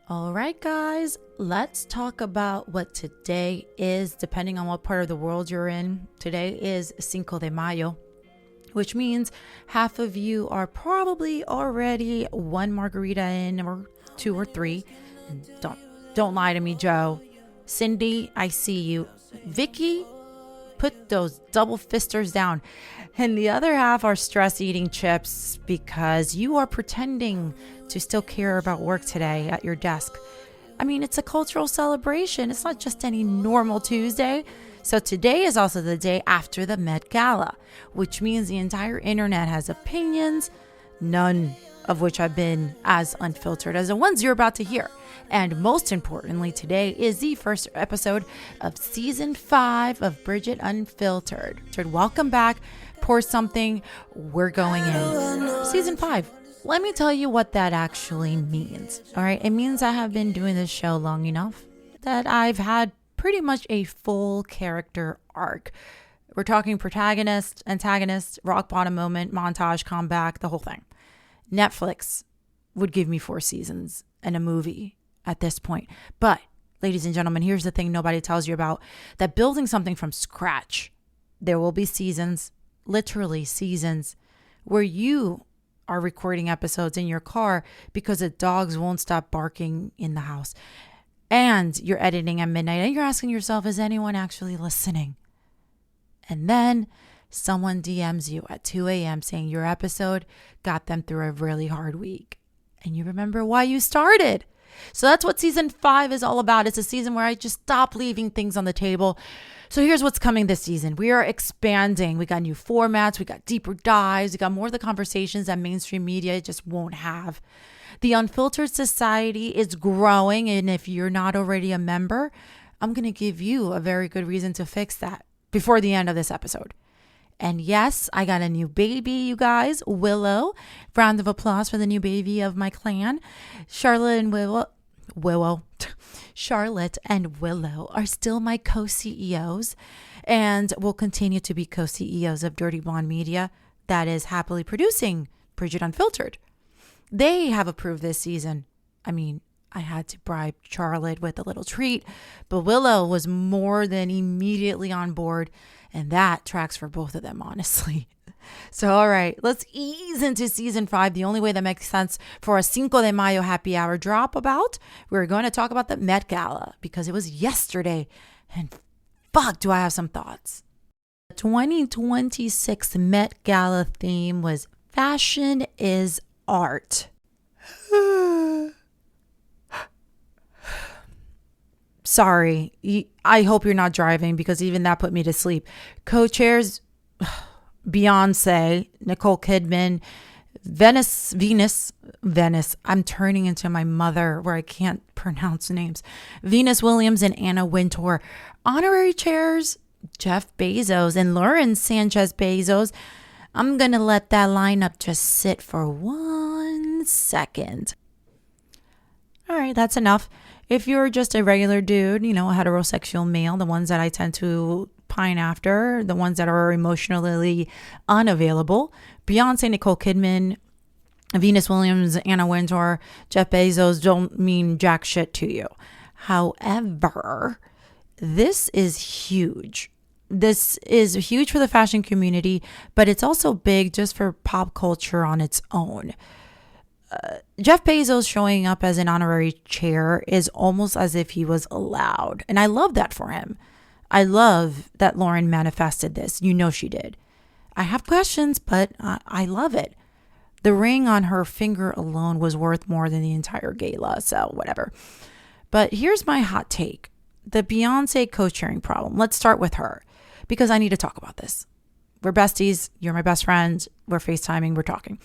All right, guys, let's talk about what today is, depending on what part of the world you're in. Today is Cinco de Mayo, which means half of you are probably already one margarita in, or two or three. And don't lie to me, Joe. Cindy, I see you. Vicky, put those double fisters down. And the other half are stress eating chips because you are pretending to still care about work today at your desk. I mean, it's a cultural celebration. It's not just any normal Tuesday. So today is also the day after the Met Gala, which means the entire internet has opinions, none of which have been as unfiltered as the ones you're about to hear. And most importantly, today is the first episode of season 5 of Bridgette Unfiltered. Welcome back. Pour something. We're going in. Season 5. Let me tell you what that actually means. All right. It means I have been doing this show long enough that I've had pretty much a full character arc. We're talking protagonist, antagonist, rock bottom moment, montage, comeback, the whole thing. Netflix would give me 4 seasons and a movie at this point. But, ladies and gentlemen, here's the thing nobody tells you about. That building something from scratch, there will be seasons, literally seasons, where you are recording episodes in your car because the dogs won't stop barking in the house. And you're editing at midnight and you're asking yourself, is anyone actually listening? And then someone DMs you at 2 a.m. saying your episode got them through a really hard week. And you remember why you started. So that's what season 5 is all about. It's a season where I just stop leaving things on the table. So here's what's coming this season. We are expanding. We got new formats. We got deeper dives. We got more of the conversations that mainstream media just won't have. The Unfiltered Society is growing. And if you're not already a member, I'm going to give you a very good reason to fix that before the end of this episode. And yes, I got a new baby, you guys, Willow. Round of applause for the new baby of my clan. Charlotte and Willow are still my co-CEOs and will continue to be co-CEOs of Dirty Blonde Media that is happily producing Bridgette Unfiltered. They have approved this season. I mean, I had to bribe Charlotte with a little treat, but Willow was more than immediately on board, and that tracks for both of them, honestly. So, all right, let's ease into season 5. The only way that makes sense for a Cinco de Mayo happy hour drop about, we're going to talk about the Met Gala because it was yesterday, and fuck, do I have some thoughts. The 2026 Met Gala theme was fashion is art. Sorry, I hope you're not driving because even that put me to sleep. Co-chairs, Beyoncé, Nicole Kidman, Venus. I'm turning into my mother where I can't pronounce names. Venus Williams and Anna Wintour. Honorary chairs, Jeff Bezos and Lauren Sánchez Bezos. I'm going to let that lineup just sit for 1 second. All right, that's enough. If you're just a regular dude, a heterosexual male, the ones that I tend to pine after, the ones that are emotionally unavailable, Beyonce, Nicole Kidman, Venus Williams, Anna Wintour, Jeff Bezos don't mean jack shit to you. However, this is huge. This is huge for the fashion community, but it's also big just for pop culture on its own. Jeff Bezos showing up as an honorary chair is almost as if he was allowed. And I love that for him. I love that Lauren manifested this. She did. I have questions, but I love it. The ring on her finger alone was worth more than the entire gala. So whatever. But here's my hot take. The Beyonce co-chairing problem. Let's start with her because I need to talk about this. We're besties. You're my best friend. We're FaceTiming. We're talking.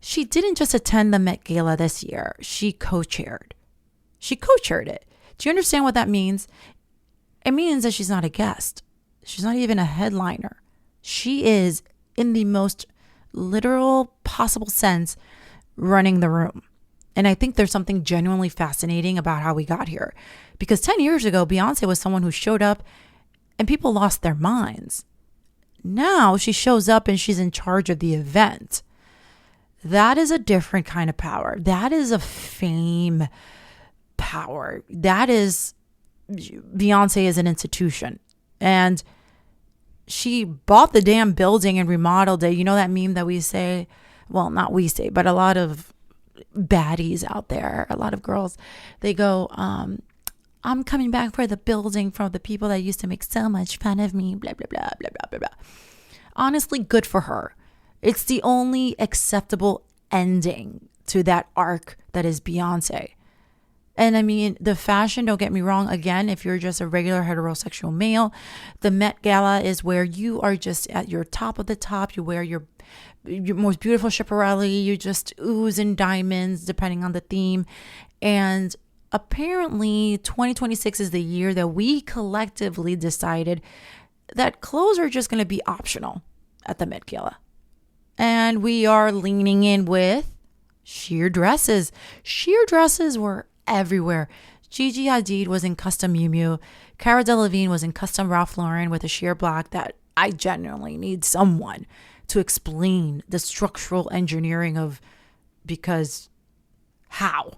She didn't just attend the Met Gala this year. She co-chaired. She co-chaired it. Do you understand what that means? It means that she's not a guest. She's not even a headliner. She is, in the most literal possible sense, running the room. And I think there's something genuinely fascinating about how we got here. Because 10 years ago, Beyoncé was someone who showed up and people lost their minds. Now she shows up and she's in charge of the event. That is a different kind of power. That is a fame power. Beyonce is an institution. And she bought the damn building and remodeled it. You know that meme that we say, well, not we say, but a lot of baddies out there, a lot of girls, they go, I'm coming back for the building from the people that used to make so much fun of me, blah, blah, blah, blah, blah, blah, blah. Honestly, good for her. It's the only acceptable ending to that arc that is Beyonce. And I mean, the fashion, don't get me wrong. Again, if you're just a regular heterosexual male, the Met Gala is where you are just at your top of the top. You wear your most beautiful Schiaparelli. You just ooze in diamonds, depending on the theme. And apparently 2026 is the year that we collectively decided that clothes are just going to be optional at the Met Gala. And we are leaning in with sheer dresses. Sheer dresses were everywhere. Gigi Hadid was in custom Miu Miu. Cara Delevingne was in custom Ralph Lauren with a sheer black that I genuinely need someone to explain the structural engineering of, because how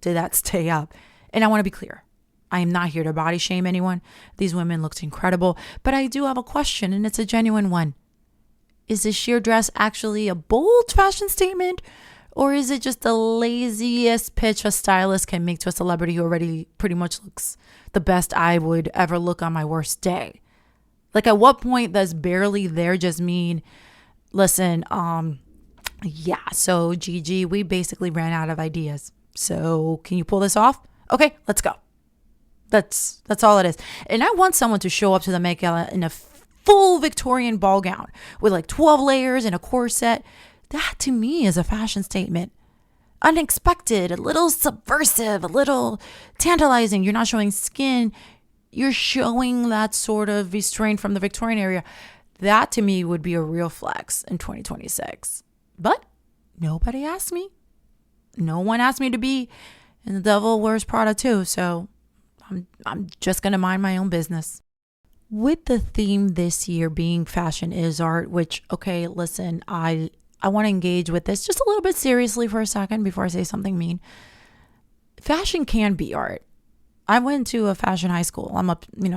did that stay up? And I want to be clear. I am not here to body shame anyone. These women looked incredible, but I do have a question, and it's a genuine one. Is this sheer dress actually a bold fashion statement? Or is it just the laziest pitch a stylist can make to a celebrity who already pretty much looks the best I would ever look on my worst day? Like, at what point does barely there just mean, listen, so Gigi, we basically ran out of ideas. So can you pull this off? Okay, let's go. That's all it is. And I want someone to show up to the Met Gala in a full Victorian ball gown with like 12 layers and a corset. That to me is a fashion statement. Unexpected, a little subversive, a little tantalizing. You're not showing skin. You're showing that sort of restraint from the Victorian era. That to me would be a real flex in 2026. But nobody asked me. No one asked me to be in The Devil Wears Prada too. So I'm just going to mind my own business. With the theme this year being fashion is art, which, okay, listen, I want to engage with this just a little bit seriously for a second before I say something mean. Fashion can be art. I went to a fashion high school.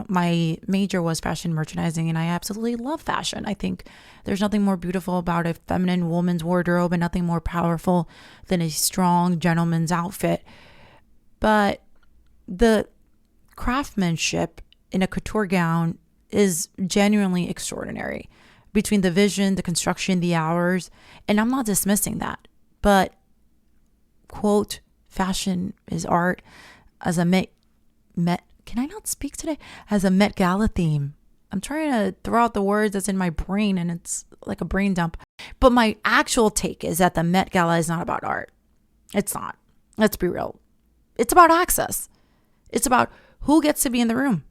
My major was fashion merchandising, and I absolutely love fashion. I think there's nothing more beautiful about a feminine woman's wardrobe and nothing more powerful than a strong gentleman's outfit. But the craftsmanship in a couture gown is genuinely extraordinary. Between the vision, the construction, the hours, and I'm not dismissing that. But, quote, fashion is art as a Met can I not speak today? As a Met Gala theme. I'm trying to throw out the words that's in my brain, and it's like a brain dump. But my actual take is that the Met Gala is not about art. It's not. Let's be real. It's about access. It's about who gets to be in the room.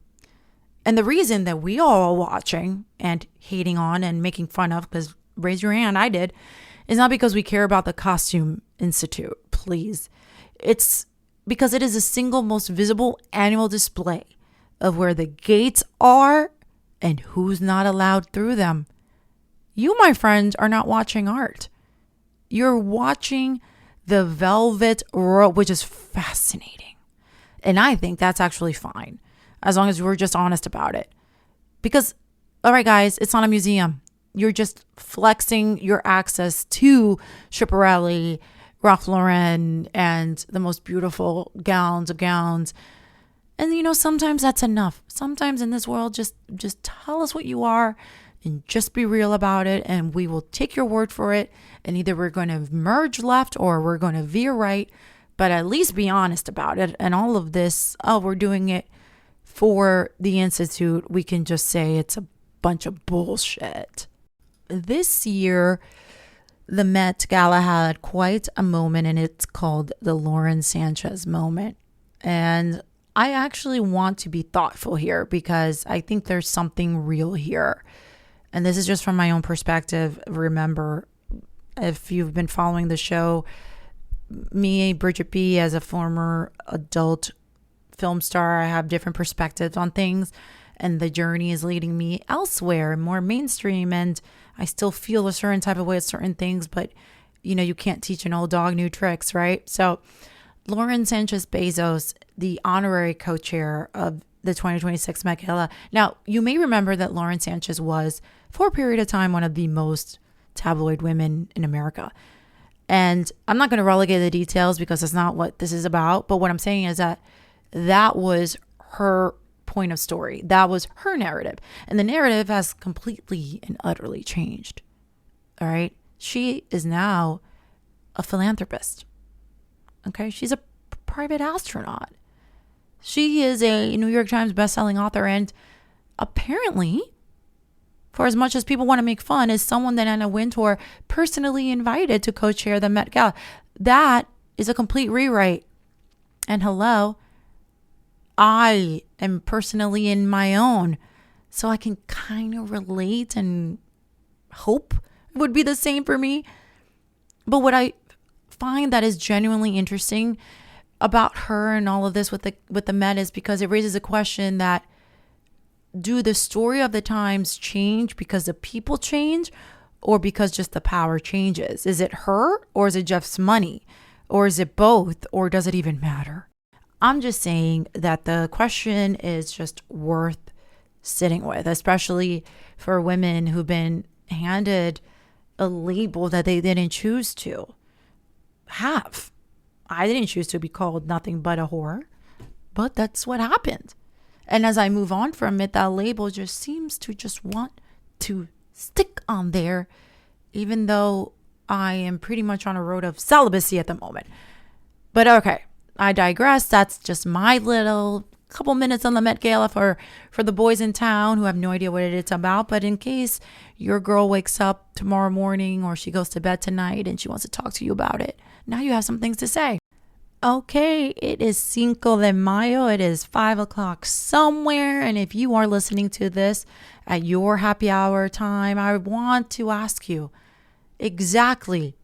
And the reason that we all are watching and hating on and making fun of, because raise your hand, I did, is not because we care about the Costume Institute, please. It's because it is the single most visible annual display of where the gates are and who's not allowed through them. You, my friends, are not watching art. You're watching the velvet rope, which is fascinating. And I think that's actually fine, as long as we're just honest about it. Because, all right, guys, it's not a museum. You're just flexing your access to Schiaparelli, Ralph Lauren, and the most beautiful gowns of gowns. And, sometimes that's enough. Sometimes in this world, just tell us what you are and just be real about it. And we will take your word for it. And either we're going to merge left or we're going to veer right. But at least be honest about it. And all of this, we're doing it for the Institute, we can just say it's a bunch of bullshit. This year, the Met Gala had quite a moment, and it's called the Lauren Sánchez moment. And I actually want to be thoughtful here because I think there's something real here. And this is just from my own perspective. Remember, if you've been following the show, me, Bridgette B, as a former adult film star, I have different perspectives on things, and the journey is leading me elsewhere, more mainstream, and I still feel a certain type of way at certain things, but you can't teach an old dog new tricks, right? So Lauren Sánchez Bezos, the honorary co-chair of the 2026 Met Gala. Now, you may remember that Lauren Sánchez was, for a period of time, one of the most tabloid women in America. And I'm not going to relegate the details because that's not what this is about. But what I'm saying is that was her point of story. That was her narrative. And the narrative has completely and utterly changed. All right. She is now a philanthropist. Okay. She's a private astronaut. She is a New York Times bestselling author. And apparently, for as much as people want to make fun, is someone that Anna Wintour personally invited to co-chair the Met Gala. That is a complete rewrite. And hello, I am personally in my own. So I can kind of relate and hope it would be the same for me. But what I find that is genuinely interesting about her and all of this with the Met is because it raises a question that, do the story of the times change because the people change or because just the power changes? Is it her or is it Jeff's money? Or is it both? Or does it even matter? I'm just saying that the question is just worth sitting with, especially for women who've been handed a label that they didn't choose to have. I didn't choose to be called nothing but a whore, but that's what happened. And as I move on from it, that label just seems to just want to stick on there, even though I am pretty much on a road of celibacy at the moment. But okay, I digress. That's just my little couple minutes on the Met Gala for the boys in town who have no idea what it's about. But in case your girl wakes up tomorrow morning or she goes to bed tonight and she wants to talk to you about it, now you have some things to say. Okay, it is Cinco de Mayo. It is 5 o'clock somewhere. And if you are listening to this at your happy hour time, I want to ask you exactly,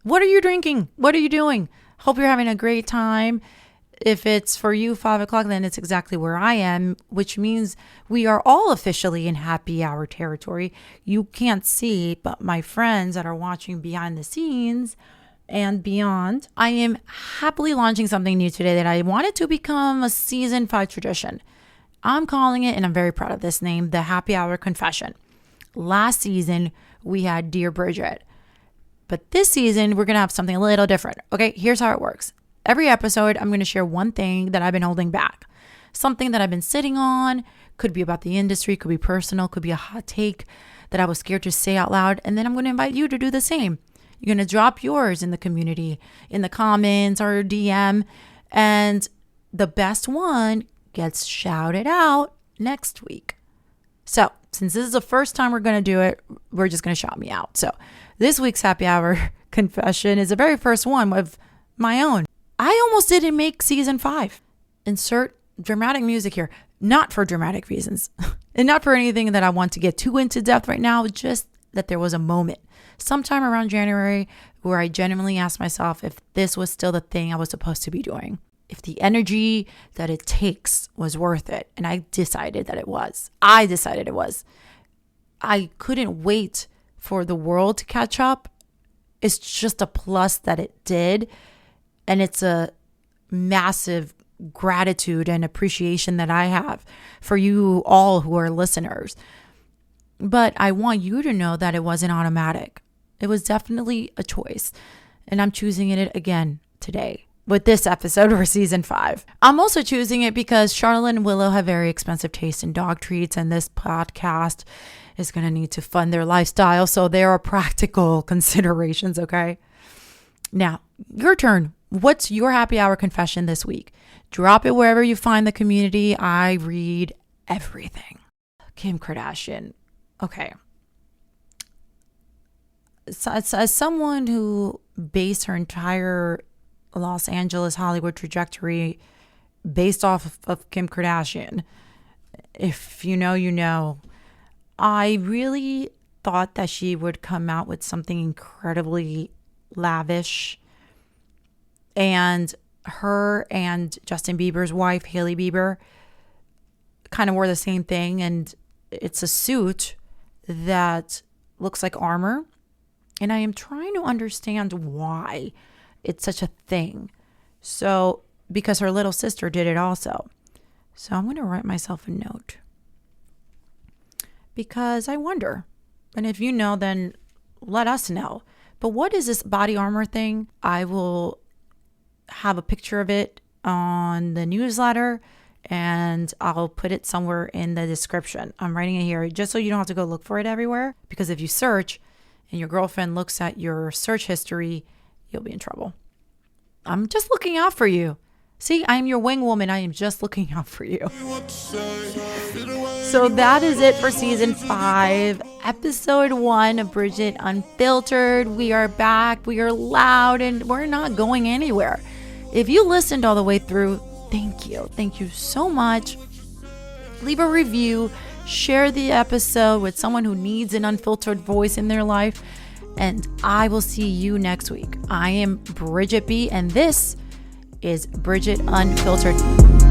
what are you drinking? What are you doing? Hope you're having a great time. If it's for you 5 o'clock, then it's exactly where I am, which means we are all officially in happy hour territory. You can't see, but my friends that are watching behind the scenes and beyond, I am happily launching something new today that I wanted to become a season 5 tradition. I'm calling it, and I'm very proud of this name, the Happy Hour Confession. Last season, we had Dear Bridgette. But this season, we're going to have something a little different. Okay, here's how it works. Every episode, I'm going to share one thing that I've been holding back. Something that I've been sitting on. Could be about the industry, could be personal, could be a hot take that I was scared to say out loud. And then I'm going to invite you to do the same. You're going to drop yours in the community, in the comments or DM. And the best one gets shouted out next week. So since this is the first time we're going to do it, we're just going to shout me out. So this week's Happy Hour Confession is the very first one of my own. I almost didn't make season 5. Insert dramatic music here. Not for dramatic reasons. And not for anything that I want to get too into depth right now. Just that there was a moment sometime around January where I genuinely asked myself if this was still the thing I was supposed to be doing. If the energy that it takes was worth it. And I decided that it was. I decided it was. I couldn't wait for the world to catch up. It's just a plus that it did. And it's a massive gratitude and appreciation that I have for you all who are listeners. But I want you to know that it wasn't automatic. It was definitely a choice. And I'm choosing it again today with this episode for season 5. I'm also choosing it because Charlotte and Willow have very expensive taste in dog treats. And this podcast is going to need to fund their lifestyle. So there are practical considerations, okay? Now, your turn. What's your happy hour confession this week? Drop it wherever you find the community. I read everything. Kim Kardashian. Okay. So, as someone who based her entire Los Angeles Hollywood trajectory based off of Kim Kardashian, if you know, you know, I really thought that she would come out with something incredibly lavish. And her and Justin Bieber's wife, Hailey Bieber, kind of wore the same thing. And it's a suit that looks like armor. And I am trying to understand why it's such a thing. So, because her little sister did it also. So I'm going to write myself a note. Because I wonder. And if you know, then let us know. But what is this body armor thing? I will have a picture of it on the newsletter and I'll put it somewhere in the description. I'm writing it here just so you don't have to go look for it everywhere. Because if you search and your girlfriend looks at your search history, you'll be in trouble. I'm just looking out for you. See, I am your wing woman. I am just looking out for you. So that is it for season 5, episode 1 of Bridgette Unfiltered. We are back. We are loud and we're not going anywhere. If you listened all the way through, thank you. Thank you so much. Leave a review. Share the episode with someone who needs an unfiltered voice in their life. And I will see you next week. I am Bridgette B, and this is Bridgette Unfiltered.